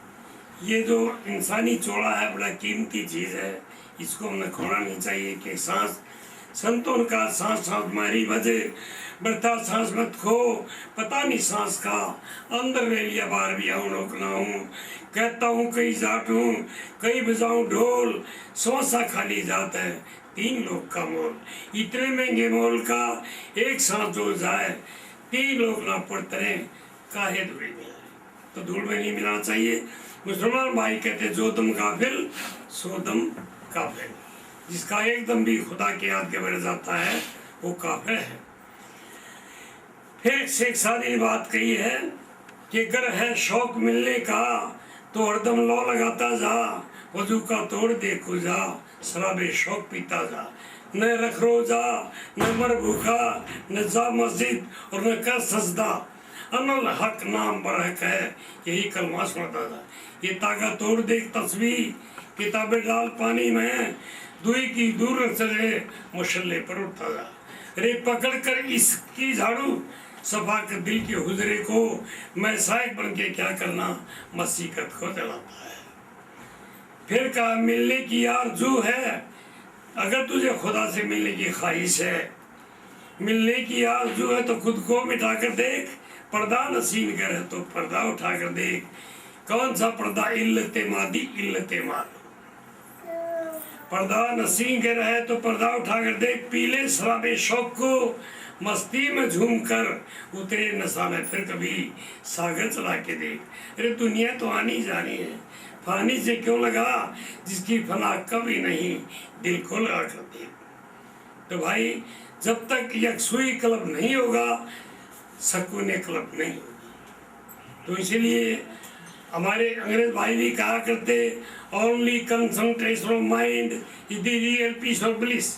ये जो इंसानी चोला है बड़ा कीमती चीज है, इसको हमें खोना नहीं चाहिए। कि सांस संतों का सांस सांस मारी बजे, बढ़ता सांस मत खो, पता नहीं सांस का अंदर ले लिया बाहर भी आऊं रोकना हूँ। कहता हूँ कहीं जाट हूँ, कहीं बजाऊं ढोल, सोसा खाली जाता है 3 लोग का मोल। इतने महंगे मोल का एक सांस जो जाए, 3 लोग ना पड़ते रहे, काहे धूल में तो धूल में नहीं मिलाना चाहिए। मुसलमान भाई कहते जो दम काफिल सो दम काफिल, जिसका एक दम भी खुदा के याद के बढ़ जाता है वो काफिर है। फिर शेख सादी ने बात कही है कि अगर है शौक मिलने का तो हरदम लौ लगाता जा, वजू का तोड़ देखो जा, शराबे शौक पीता जा। न रख रोजा, न मर भूखा, न जा मस्जिद और न कर सजदा, अनल हक नाम बरहक है, यही कलमा सुनाता था। ये ताका तोड़ देख तस्वीर, किताबें डाल पानी में, दुई की दूर चले मुशल्ले पर उठता था। रे पकड़ कर इसकी झाड़ू, सफा कर दिल के हुजरे को, मैं साइक बन के क्या करना, मसीकत को जलाता है। फिर कहा मिलने की आरज़ू है, अगर तुझे खुदा से मिलने की ख्वाहिश है, मिलने की आरज़ू है तो खुद को मिटा कर देख, पर्दा नसीन कर तो पर्दा उठा कर देख। कौन सा पर्दा? इल्लते मादी इल्लते माद। पर्दा नसीन कर है तो पर्दा उठा कर देख, पीले शराबे शौक को मस्ती में झूम कर उतरे नशा में फिर कभी सागर चला के देख। अरे दुनिया तो आनी जानी है, फानी से क्यों लगा, जिसकी फना कभी नहीं, दिल को लगा कर देख। तो भाई जब तक यकसुई क्लब नहीं होगा, सकून क्लब नहीं होगी। तो इसीलिए हमारे अंग्रेज भाई भी कहा करते, only concentration of mind is the real piece of bliss.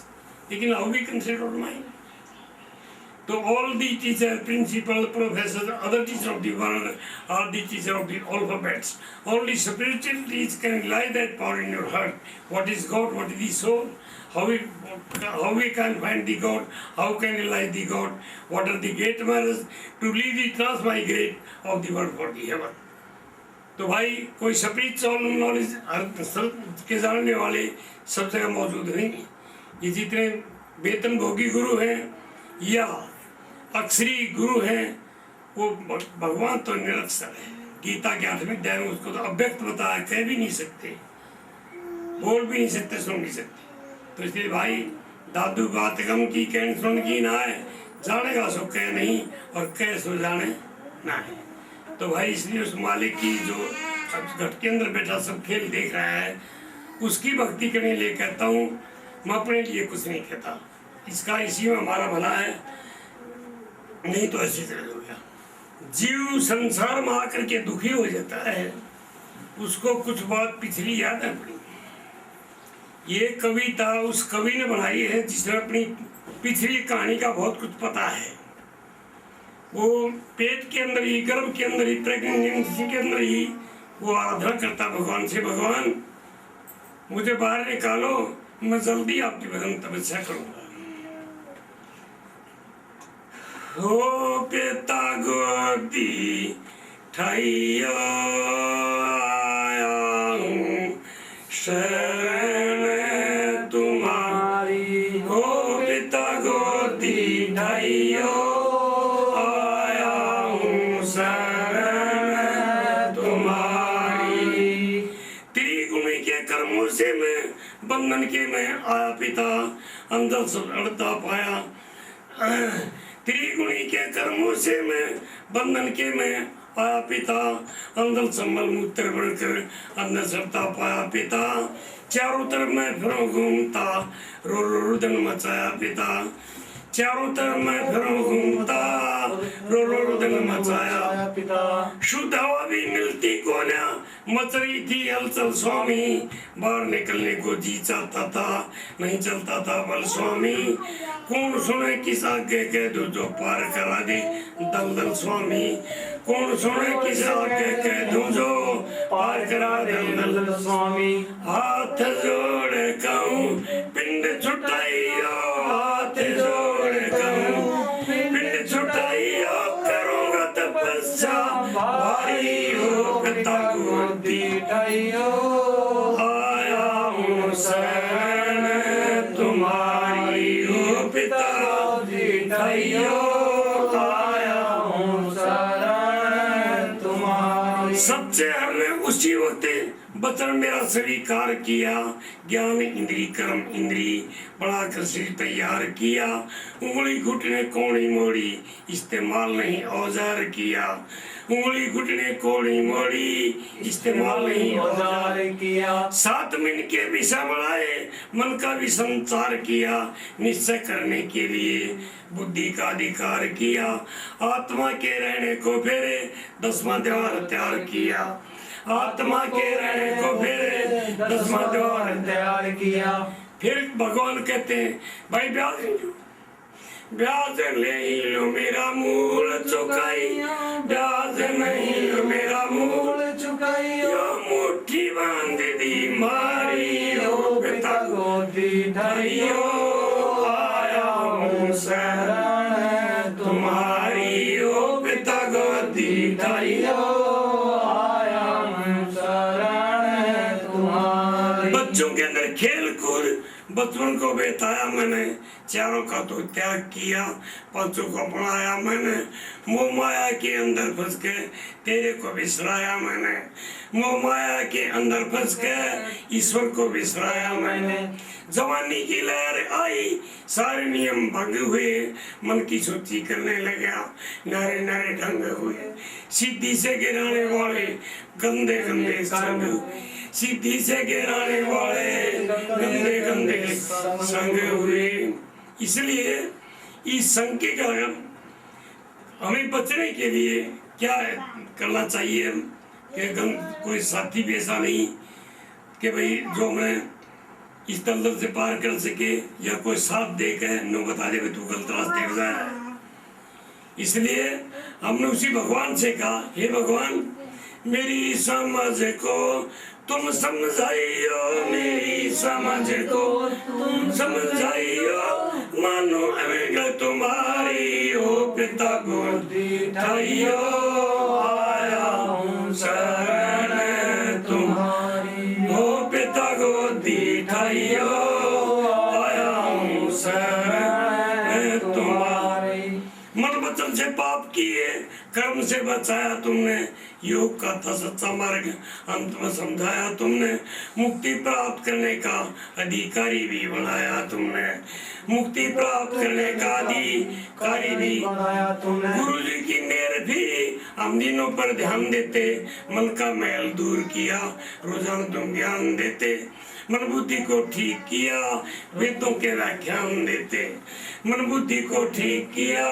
लेकिन हाउ वी कंसिडर माइंड? तो all the teacher, principal, professors, other teachers of the world are the teacher of the alphabets. Only spiritual teachers can light that power in your heart. What is God? What is the soul? How we can find the God? How can we light the God? What are the great matters to lead the transmigrate of the world for the heaven? तो भाई कोई स्पिरिचुअल नॉलेज के जानने वाले सब जगह मौजूद नहीं। ये जितने वेतन भोगी गुरु हैं या अक्षरी गुरु हैं वो भगवान तो निरक्षर है। गीता के 8वें अध्याय में उसको तो अव्यक्त बताया, कह भी नहीं सकते, बोल भी नहीं सकते, सुन नहीं सकते। तो इसलिए भाई दादू बात गम की कहन सुन की ना है, जानेगा सो कह नहीं और कह सो जाने ना है। तो भाई इसलिए उस मालिक की जो घट के अंदर बैठा सब खेल देख रहा है उसकी भक्ति करने लिए कहता हूँ, मैं अपने लिए कुछ नहीं कहता। इसका इसी में हमारा भला है, नहीं तो ऐसी तरह हो गया। जीव संसार में आकर के दुखी हो जाता है, उसको कुछ बात पिछली याद है अपनी। ये कविता उस कवि ने बनाई है जिसने अपनी पिछली कहानी का बहुत कुछ पता है। वो पेट के अंदर ही, गर्भ के अंदर ही, प्रेगनेंसी के अंदर ही वो आराधना करता भगवान से, भगवान मुझे बाहर निकालो, मैं जल्दी आपकी भजन तपस्या करूंगा। हो पिता गोदी ठाइयो आया हूँ शरण तुम्हारी, हो पिता गोदी ठाइयो आया हूँ शरण तुम्हारी। त्रिगुणी के कर्मों से मैं बंधन के में आया पिता, अंदर से लड़ता पाया। त्रिगुणी के कर्मों से मैं बंधन के में आया पिता, अंदर संबल मूत्र बनकर अंदर सरता पाया पिता। चारों तरफ मैं फिरों घूमता, रो रो रुदन मचाया पिता। चारों तरफ मैं फिरों घूमता, रो रो रुदन मचाया पिता। शुद्ध हवा भी मिलती को ना, मच रही थी हलचल स्वामी। बाहर निकलने को जी चाहता था, नहीं चलता था बल स्वामी। कौन सुने किस आगे कह दो जो पार करा दे दलदल स्वामी। कौन सुने किस आगे कह दो जो पार करा दे दलदल स्वामी। हाथ जोड़ कहूँ पिंड छुटाइयो, हाथ जोड़ कहूँ पिंड छुटाइयो। करूँगा तपस्या भारी हो पिता गोदी ठाइयो आया हूँ शरण तुम्हारी, हो पिता गोदी ठाइयो आया हूँ शरण तुम्हारी। सच्चे हमने उसी वक्त वचन मेरा स्वीकार किया, ज्ञान इंद्री कर्म इंद्री बढ़ाकर शरीर तैयार किया। उंगली घुटने कोड़ी मोड़ी इस्तेमाल नहीं औजार किया, उंगली घुटने कोड़ी मोड़ी इस्तेमाल नहीं औजार किया। 7 मिनट के विषय बढ़ाए, मन का भी संचार किया। निश्चय करने के लिए बुद्धि का अधिकार किया। आत्मा के रहने को फेरे 10वां द्वार तैयार किया, आत्मा के रहने को फेरे 10वां द्वार तैयार किया। फिर भगवान कहते हैं भाई ब्याज नहीं लो मेरा मूल चुकाई, ब्याज नहीं लो मेरा मूल चुकाई। यो मुट्ठी बांध दी मारी, हो पिता गोदी ठाइयो आया हूँ शरण तुम्हारी, हो पिता गोदी ठाइयो आया हूँ शरण तुम्हारी। बच्चों के अंदर खेल कूद बचपन को बिताया मैंने, चारों का तो त्याग किया, पांचों को अपनाया मैंने। मोह माया के अंदर फंस के तेरे को बिसराया मैंने, मोह माया के अंदर फंस के ईश्वर को बिसराया मैंने। जवानी की लहर आई, सारे नियम भंग हुए, मन की सूची करने लगा, नारे नारे ढंग हुए। सीधी से गिराने वाले गंदे गंदे संग, सीधी से गिराने वाले गंदे गंदे संग हुए। इसलिए इस संग के कारण हमें बचने के लिए क्या करना चाहिए कि कोई साथी भी ऐसा नहीं कि भाई जो हमें इस दलदल से पार कर सके, या कोई साथ दे के नो बता दे तू गलत रास्ते जा रहा है। इसलिए हमने उसी भगवान से कहा, हे भगवान मेरी समझ को तुम समझाइयो, मेरी समझ को तुम समझाइयो। मानो अवेगा तुम्हारी, हो पिता गोदी ठाइयो आया हूँ शरण गोदी ठाइयो आया हूँ शरण तुम्हारी। मन वचन से पाप किए, कर्म से बचाया तुमने, योग का था सच्चा मार्ग अंत में समझाया तुमने, मुक्ति प्राप्त करने का अधिकारी भी बनाया तुमने, मुक्ति प्राप्त करने का अधिकारी भी बनाया तुमने। गुरु जी की मेहर भी हम दिनों पर ध्यान देते, मन का मैल दूर किया, रोजाना तुम ज्ञान देते, मन बुद्धि को ठीक किया, वेदों के व्याख्यान देते, मन बुद्धि को ठीक किया,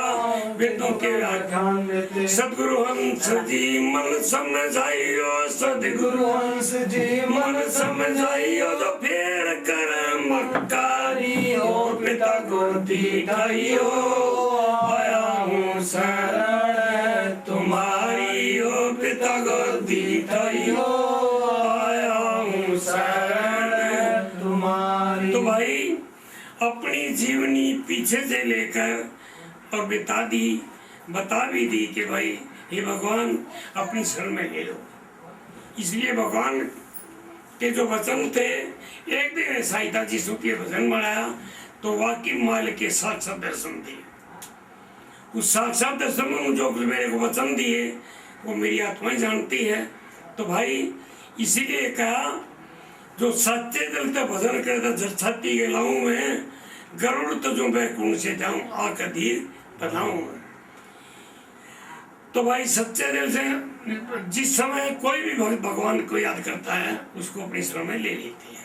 वेदों के व्याख्यान देते। सदगुरु हंस जी मन समझाइयो, सदगुरु हंस जी मन समझाइयो, जो फेर कर मक्कारी और पिता गोदी ठाइयो आया हूँ शरण तुम्हारी, ओ पिता गोदी ठाइयो आया हूँ शरण तुम्हारी। तो भाई अपनी जीवनी पीछे से लेकर और बता भी दी कि भाई हे भगवान अपनी शरण में ले लो। इसलिए भगवान के जो वचन थे, एक दिन साईता जी सुखी भजन बनाया तो वाकई माल के साक्षात दर्शन दिए। उस साक्षात दर्शन में जो मेरे को वचन दिए वो मेरी आत्माएं जानती है। तो भाई इसीलिए कहा जो सच्चे दिल से भजन करता जल छाती के लाऊं मैं, गरुड़ तो जो बैकुंठ से जाऊं आकर धीर बनाऊं। तो भाई सच्चे दिल से जिस समय कोई भी भगवान को याद करता है उसको अपनी शरण में ले लेते हैं।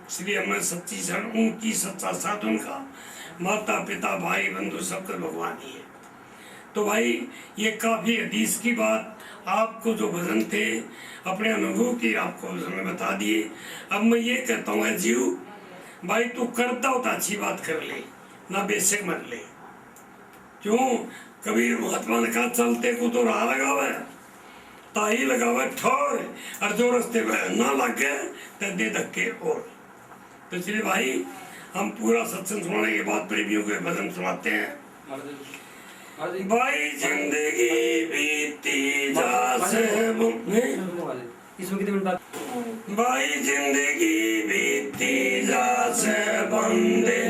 इसलिए हमें सच्ची शरण उनकी, सच्चा साथ उनका, माता पिता भाई बंधु सबका भगवान ही है। तो भाई ये काफी हदीस की बात, आपको जो भजन थे अपने अनुभव की आपको हमने बता दिए। अब मैं ये कहता हूँ जीव भाई तू करता हो तो अच्छी बात कर ले, ना बेशक मत ले। क्यों? कबीर महात्मा ने कहा चलते को तो राह लगावे, ताही लगावे ठोर, और जो रास्ते में ना लगे तो दे धक्के और। तो इसलिए भाई हम पूरा सत्संग सुनाने के बाद प्रेमियों के भजन सुनाते हैं। भाई जिंदगी बीती जासे भाई जिंदगी बीती जासे बंदे,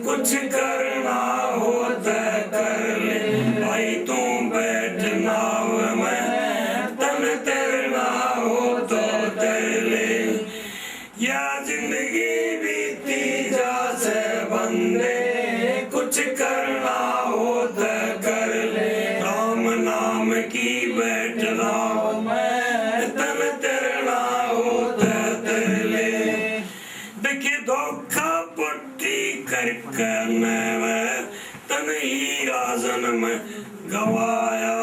कुछ करना हो तो कर ले। भाई तू बैठ नाव में, तन तैरना हो तो तैर ले। या जिंदगी बीती जासे बंदे, कुछ करना हो तो कर ले। राम नाम की बैठ नाव में, तन तैरना हो तो तैर ले। देखिए धोखा पट्टी करके तन ही राजन में गवाया,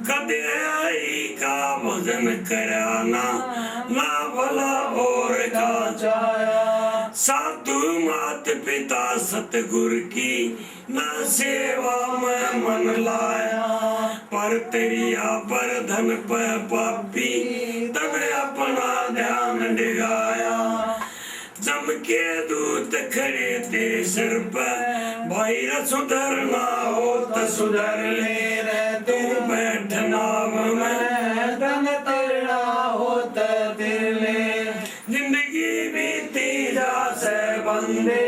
कदई का भजन कराना ना भला और का जाया। साधु मात पिता सतगुरु की ना सेवा में मन लाया, पर तेरिया पर धन पर पापी तन अपना ध्यान डिगाया। जम के दूत खड़े तेरे सिर पर, भाई सुधरना हो तो सुधर ले रे। तू बैठ नाव में, तन तैरना हो तो तैर ले। जिंदगी बीती जासे बंदे,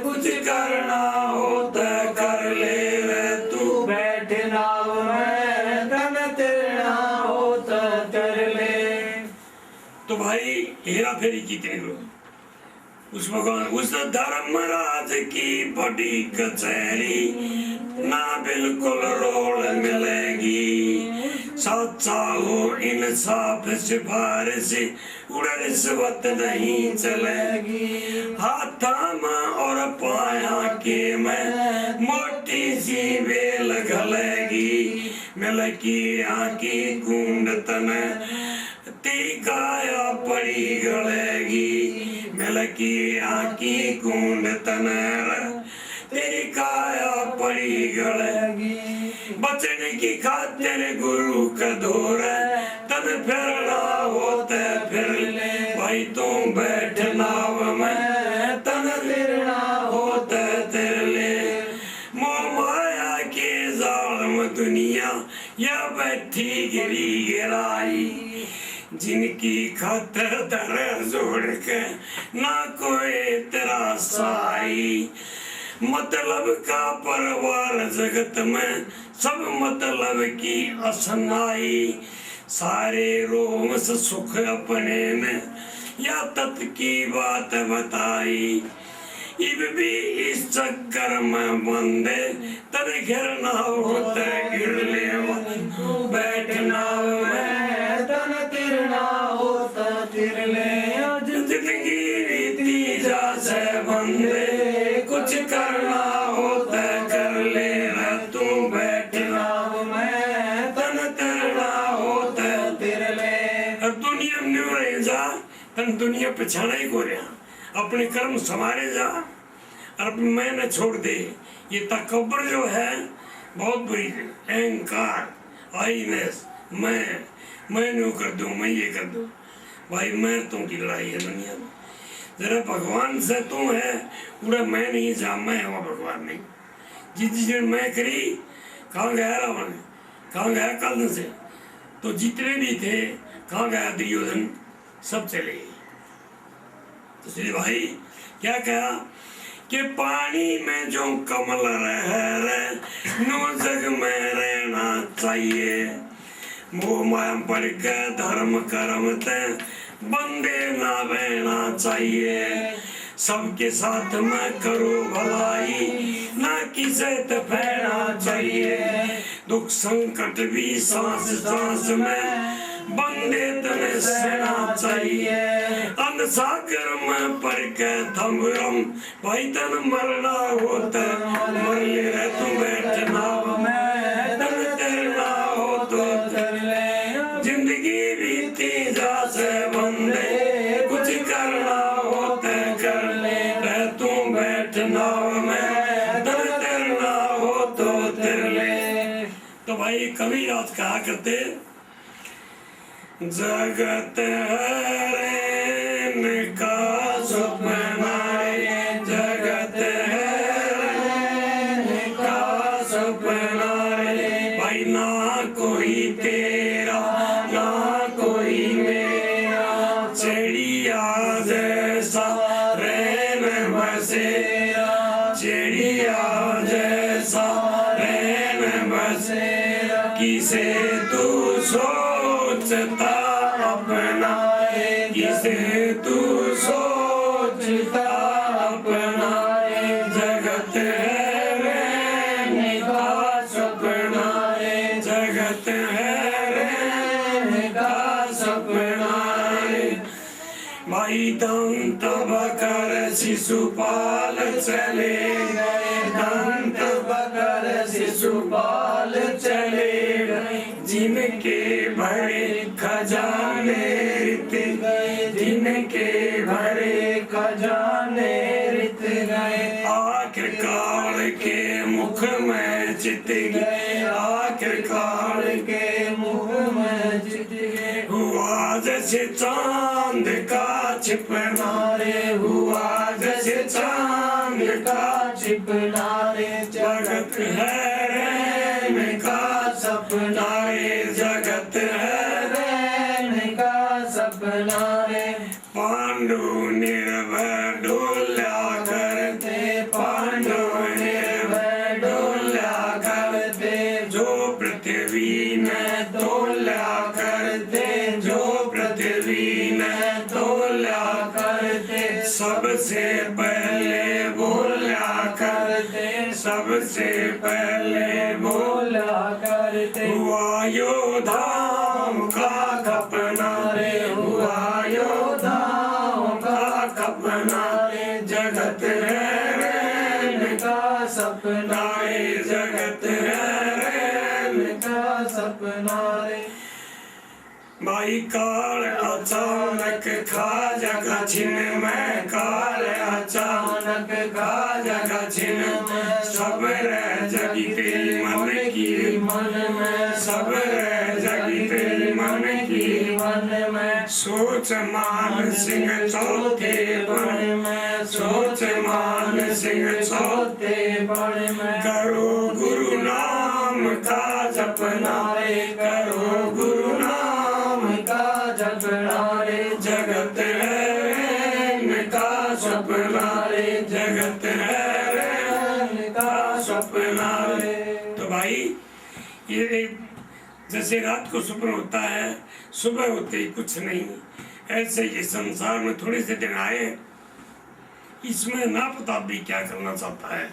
कुछ करना हो तो कर ले रे। तू बैठ नाव में, तन तैरना हो तो तैर ले। तो भाई हेरा फेरी की तेरे उस भगवान उस धर्मराज की बड़ी कचहरी ना बिल्कुल रोल मिलेगी। सच्चा हो इंसाफ सिफारिश, उड़ रिश्वत नहीं चलेगी। हाथा में और पाया के में मोटी सी बेल घलेगी। मिलकी आकी कूंड तन टीकाया पड़ी गलेगी। मिलकी आकी कूंड तनर तेरी काया पड़ी गलेगी। बचने की खातिर गुरु का दौर, तन फिरना होते फिर ले। भाई तू बैठ नाव में, तन फिरना होते फिर ले। मोह माया के जाल में दुनिया या बैठी गिरी गिराई। जिनकी खातिर दर जोड़ के ना कोई तेरा साई। मतलब का परवार जगत में सब मतलब की असनाई। सारे रोम से सुख अपने में या तत् की बात बताई। इब भी इस चक्कर में बंदे तर घिरना होते गिर ले बैठना में तन तिरना होता तिरले। जिंदगी रीति जैसे बंदे कुछ करना होता कर ले तू बैठना मैं तन तिरना होता तिरले। और दुनिया में न्यू रह जा तन दुनिया पछाना ही को रहा। अपने कर्म संवारे जा और मैं न छोड़ दे। ये तकब्बर जो है बहुत बुरी है। अहंकार आईनेस मैं न्यू कर दूं मैं ये कर दूं। भाई मैं तुम की लड़ाई है दुनिया में। जरा भगवान से तू है पूरा मैं नहीं जा मैं हुआ भगवान नहीं। जिस दिन मैं करी कहाँ गया रावण कहाँ गया कल से तो जितने भी थे कहाँ गया दुर्योधन सब चले गए। तो श्री भाई क्या कहा कि पानी में जो कमल रहे नो जग में रहना चाहिए। मोह माया पर के धर्म कर्म ते बंदे ना बहना चाहिए। सबके साथ में करो भलाई ना किसे तफेना चाहिए। दुख संकट भी सांस सांस में बंदे तने सहना चाहिए। अन सागर में पर के थम्बरम भाई तन मरना होता मर ले रह तू बैठना में तन तेरना हो तो तिरले। जिंदगी बीती जा से बंदे कुछ करना होता कर ले रह तू बैठना में तन तेरना हो तो तिरले। तो भाई कभी रात कहा करते जगत है का सपना जगत है का सपना भाई ना कोई तेरा ना कोई मेरा। चिड़िया जैसा रहन बसेरा चिड़िया जैसा रहन बसेरा। किसे तू सोचता अपना किसे तू सोचता अपना। जगत है रहने का सपना जगत है रहने का सपना। भाई दंत बकर शिशुपाल चले गए दंत बकर शिशुपाल चले गए। जिनके भरे खजाने रित गए जिनके भरे खजाने रित गए। आखिरकार के मुख में चित गए आखिरकार के मुख में चित गए। हुआ जैसे चांद का छिपना रे हुआ जैसे चांद का छिपना रे। जगत है रहने का सपना रे जगत है रहने का सपना रे। पांडु निर्भय डोला करते पांडु निर्भय डोला करते। जो पृथ्वी में डोला करते जो पृथ्वी में डोला करते। सबसे पहले बोला करते सबसे पहले बोला करते। हुआ योद्धाओं का खपना रे हुआ योद्धाओं का खपना रे। जगत है रहने का सपना रे जगत है रहने का सपना रे। भाई काल अचानक खा जगह छिन में काल अचानक खा जगह छिन में। सब रह जगी तेरी मन की मन में सब रह जगी तेरी मन की मन में। सोच मान सिंह चौथे बन में सोच मान सिंह चौथे बन में। करो गुरु नाम का जपना रे करो गुरु नाम का जप सपना रे, जगत है रहन का सपना रे। तो भाई ये जैसे रात को सपना होता है, सुबह होते ही कुछ नहीं, ऐसे ये संसार में थोड़े से दिन आए, इसमें ना पता भी क्या करना चाहता है।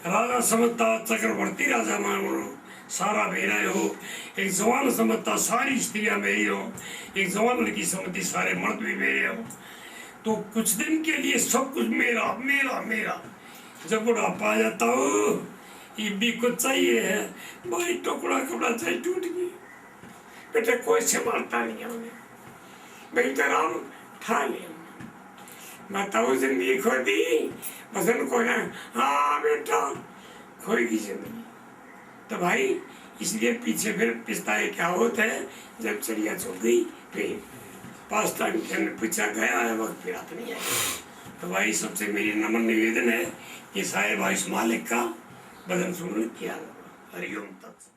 राजा समझता चक्रवर्ती राजा मानो, सारा मेरा हो। एक जवान समझता सारी स्त्रियां मेरी हो। एक जवान लड़की समझती सारे मर्द भी मेरे हो। तो कुछ दिन के लिए सब कुछ मेरा मेरा मेरा। जब बुढ़ापा आ जाता हो, ये भी कुछ चाहिए है भाई, टुकड़ा कपड़ा चाहिए, टूट गई बेटा, कोई से मारता नहीं है उन्हें भाई, तेरा ठा लिया बताओ, जिंदगी खो दी पसंद को ना, हाँ बेटा खोएगी जिंदगी। तो भाई इसलिए पीछे फिर पिछताए क्या होता है, जब चिड़िया चुग गई फिर 5 टाइम के अंदर पूछा गया है वक्त फिर हाथ नहीं आया। तो भाई सबसे मेरी नम्र निवेदन है कि साहेब भाई मालिक का भजन सुनने किया। हरिओम तत्सत।